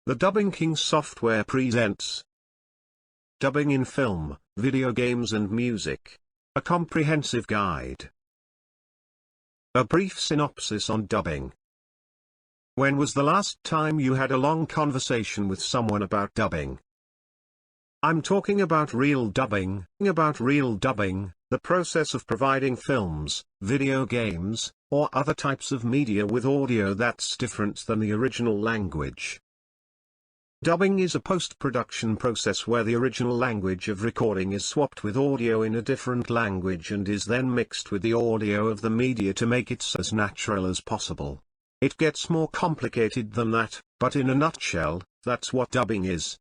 The Dubbing King software presents Dubbing in Film, Video Games and Music. A comprehensive guide. A brief synopsis on dubbing. When was the last time you had a long conversation with someone about dubbing? I'm talking about real dubbing. The process of providing films, video games, or other types of media with audio that's different than the original language. Dubbing is a post-production process where the original language of recording is swapped with audio in a different language and is then mixed with the audio of the media to make it as natural as possible. It gets more complicated than that, but in a nutshell, that's what dubbing is.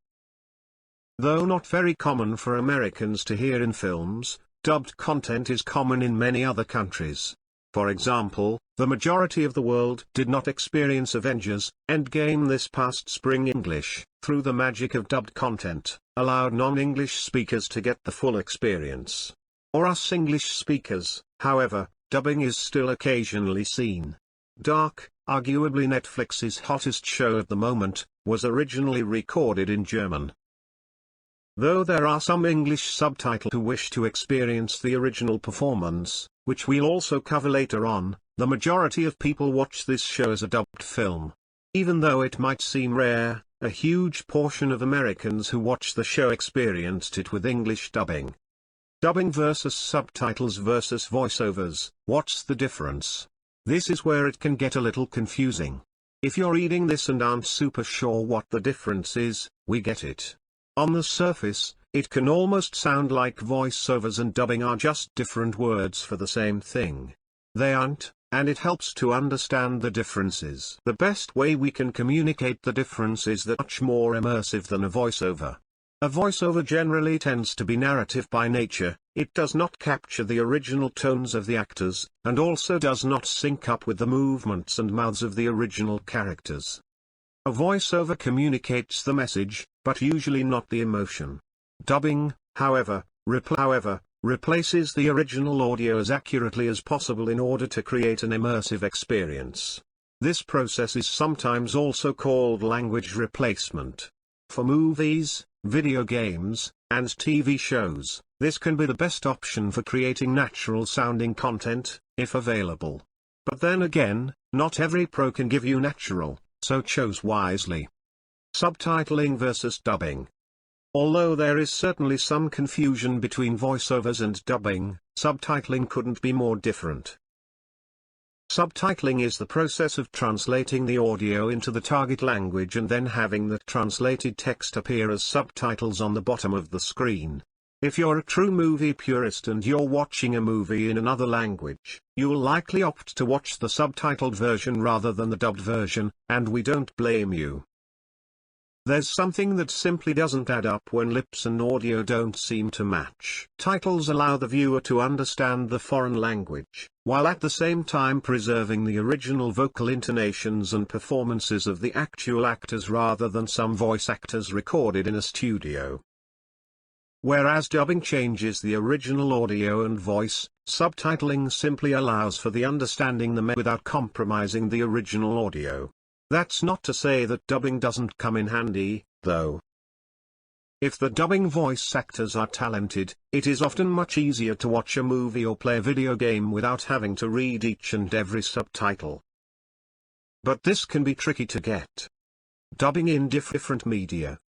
Though not very common for Americans to hear in films, dubbed content is common in many other countries. For example, the majority of the world did not experience Avengers: Endgame this past spring. English, through the magic of dubbed content, allowed non-English speakers to get the full experience. For us English speakers, however, dubbing is still occasionally seen. Dark, arguably Netflix's hottest show at the moment, was originally recorded in German. Though there are some English subtitlers who wish to experience the original performance, which we'll also cover later on, the majority of people watch this show as a dubbed film. Even though it might seem rare, a huge portion of Americans who watch the show experienced it with English dubbing. Dubbing versus subtitles versus voiceovers, what's the difference? This is where it can get a little confusing. If you're reading this and aren't super sure what the difference is, we get it. On the surface, it can almost sound like voiceovers and dubbing are just different words for the same thing. They aren't, and it helps to understand the differences. The best way we can communicate the difference is that much more immersive than a voiceover. A voiceover generally tends to be narrative by nature, it does not capture the original tones of the actors, and also does not sync up with the movements and mouths of the original characters. A voiceover communicates the message, but usually not the emotion. Dubbing, however, replaces the original audio as accurately as possible in order to create an immersive experience. This process is sometimes also called language replacement. For movies, video games, and TV shows, this can be the best option for creating natural-sounding content, if available. But then again, not every pro can give you natural, so choose wisely. Subtitling versus dubbing. Although there is certainly some confusion between voiceovers and dubbing, subtitling couldn't be more different. Subtitling is the process of translating the audio into the target language and then having the translated text appear as subtitles on the bottom of the screen. If you're a true movie purist and you're watching a movie in another language, you'll likely opt to watch the subtitled version rather than the dubbed version, and we don't blame you. There's something that simply doesn't add up when lips and audio don't seem to match. Titles allow the viewer to understand the foreign language, while at the same time preserving the original vocal intonations and performances of the actual actors rather than some voice actors recorded in a studio. Whereas dubbing changes the original audio and voice, subtitling simply allows for the understanding them without compromising the original audio. That's not to say that dubbing doesn't come in handy, though. If the dubbing voice actors are talented, it is often much easier to watch a movie or play a video game without having to read each and every subtitle. But this can be tricky to get. Dubbing in different media.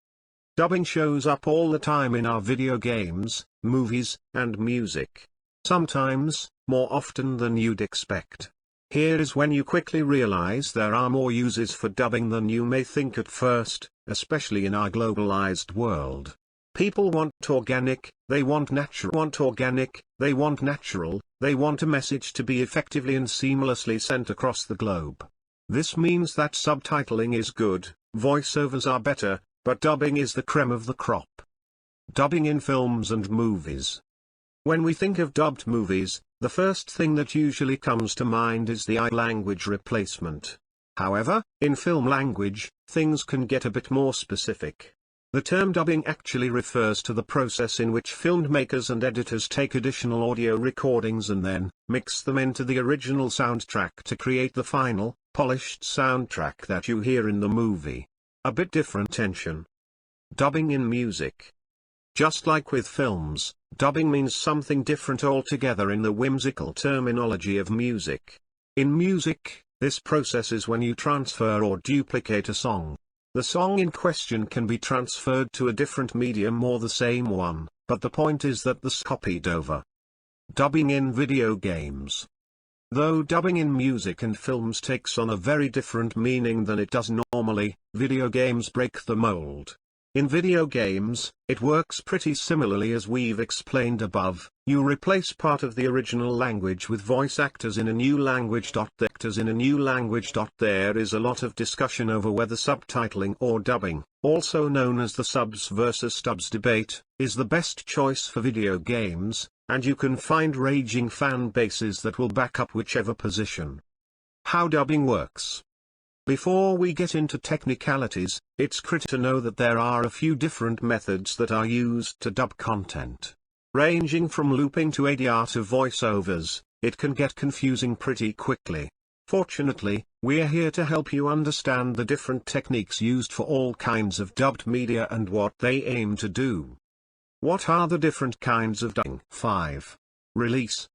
Dubbing shows up all the time in our video games, movies, and music. Sometimes, more often than you'd expect. Here is when you quickly realize there are more uses for dubbing than you may think at first, especially in our globalized world. People want organic, they want natural, they want a message to be effectively and seamlessly sent across the globe. This means that subtitling is good, voiceovers are better, but dubbing is the creme of the crop. Dubbing in films and movies. When we think of dubbed movies, the first thing that usually comes to mind is the language replacement. However, in film language, things can get a bit more specific. The term dubbing actually refers to the process in which filmmakers and editors take additional audio recordings and then mix them into the original soundtrack to create the final, polished soundtrack that you hear in the movie. A bit different tension. Dubbing in music. Just like with films, dubbing means something different altogether in the whimsical terminology of music. In music, this process is when you transfer or duplicate a song. The song in question can be transferred to a different medium or the same one, but the point is that this copied over. Dubbing in video games. Though dubbing in music and films takes on a very different meaning than it does normally, video games break the mold. In video games, it works pretty similarly as we've explained above. You replace part of the original language with voice actors in a new language. The actors in a new language. There is a lot of discussion over whether subtitling or dubbing, also known as the subs versus dubs debate, is the best choice for video games, and you can find raging fan bases that will back up whichever position. How dubbing works. Before we get into technicalities, it's critical to know that there are a few different methods that are used to dub content. Ranging from looping to ADR to voiceovers, it can get confusing pretty quickly. Fortunately, we're here to help you understand the different techniques used for all kinds of dubbed media and what they aim to do. What are the different kinds of dubbing? 5. Release.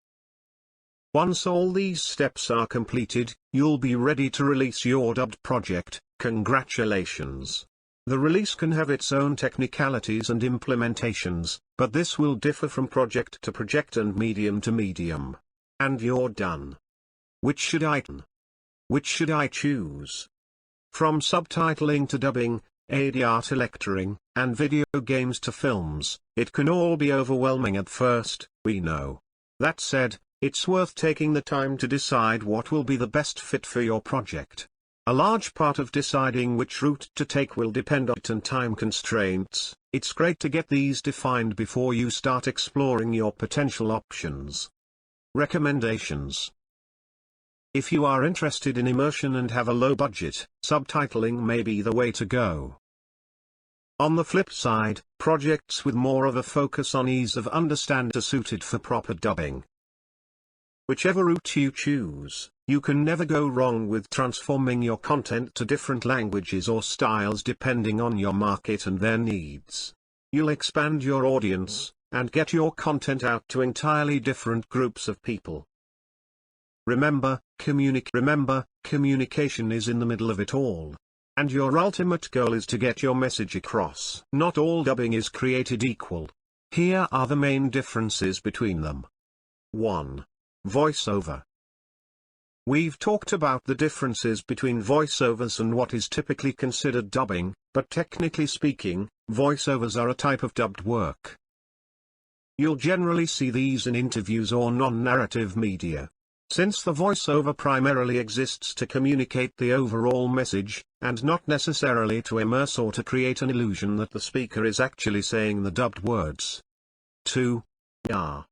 Once all these steps are completed, you'll be ready to release your dubbed project. Congratulations! The release can have its own technicalities and implementations, but this will differ from project to project and medium to medium. And you're done. Which should I choose? From subtitling to dubbing, ADR to lecturing, and video games to films, it can all be overwhelming at first, we know. That said, it's worth taking the time to decide what will be the best fit for your project. A large part of deciding which route to take will depend on it and time constraints. It's great to get these defined before you start exploring your potential options. Recommendations. If you are interested in immersion and have a low budget, subtitling may be the way to go. On the flip side, projects with more of a focus on ease of understanding are suited for proper dubbing. Whichever route you choose, you can never go wrong with transforming your content to different languages or styles depending on your market and their needs. You'll expand your audience, and get your content out to entirely different groups of people. Remember, communication is in the middle of it all. And your ultimate goal is to get your message across. Not all dubbing is created equal. Here are the main differences between them. 1. Voiceover. We've talked about the differences between voiceovers and what is typically considered dubbing, but technically speaking, voiceovers are a type of dubbed work. You'll generally see these in interviews or non-narrative media. Since the voiceover primarily exists to communicate the overall message, and not necessarily to immerse or to create an illusion that the speaker is actually saying the dubbed words. 2. ADR.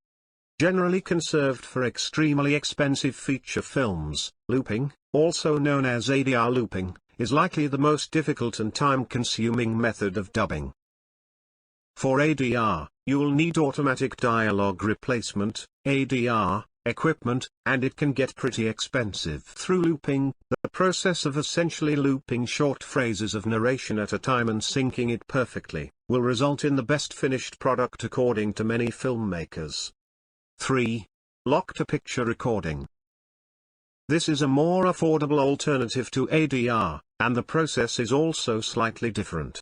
Generally conserved for extremely expensive feature films, looping, also known as ADR looping, is likely the most difficult and time-consuming method of dubbing. For ADR, you'll need automatic dialogue replacement, ADR, equipment, and it can get pretty expensive. Through looping, the process of essentially looping short phrases of narration at a time and syncing it perfectly, will result in the best finished product according to many filmmakers. 3. Lock-to-picture recording. This is a more affordable alternative to ADR, and the process is also slightly different.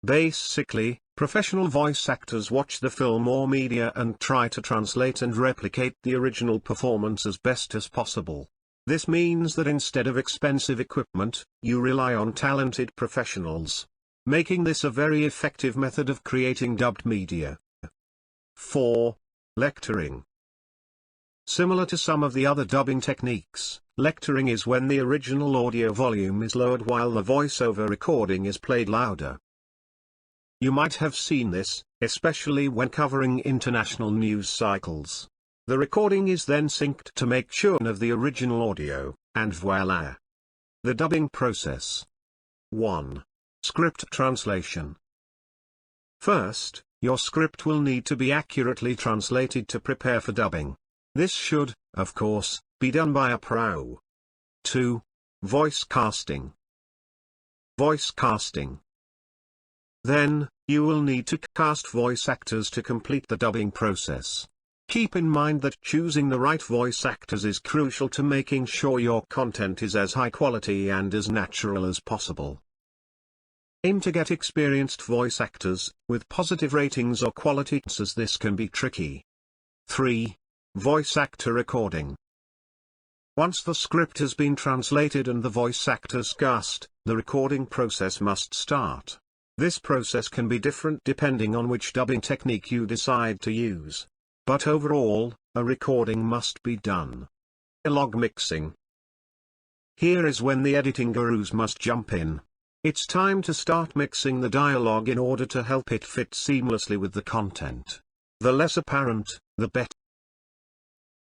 Basically, professional voice actors watch the film or media and try to translate and replicate the original performance as best as possible. This means that instead of expensive equipment, you rely on talented professionals, making this a very effective method of creating dubbed media. 4. Lecturing. Similar to some of the other dubbing techniques, lecturing is when the original audio volume is lowered while the voiceover recording is played louder. You might have seen this, especially when covering international news cycles. The recording is then synced to make sure of the original audio, and voila! The dubbing process. 1. Script translation. First, your script will need to be accurately translated to prepare for dubbing. This should, of course, be done by a pro. 2. Voice casting. Voice casting. Then, you will need to cast voice actors to complete the dubbing process. Keep in mind that choosing the right voice actors is crucial to making sure your content is as high quality and as natural as possible. Aim to get experienced voice actors, with positive ratings or quality, as this can be tricky. 3. Voice actor recording. Once the script has been translated and the voice actors cast, the recording process must start. This process can be different depending on which dubbing technique you decide to use. But overall, a recording must be done. Dialogue mixing. Here is when the editing gurus must jump in. It's time to start mixing the dialogue in order to help it fit seamlessly with the content. The less apparent, the better.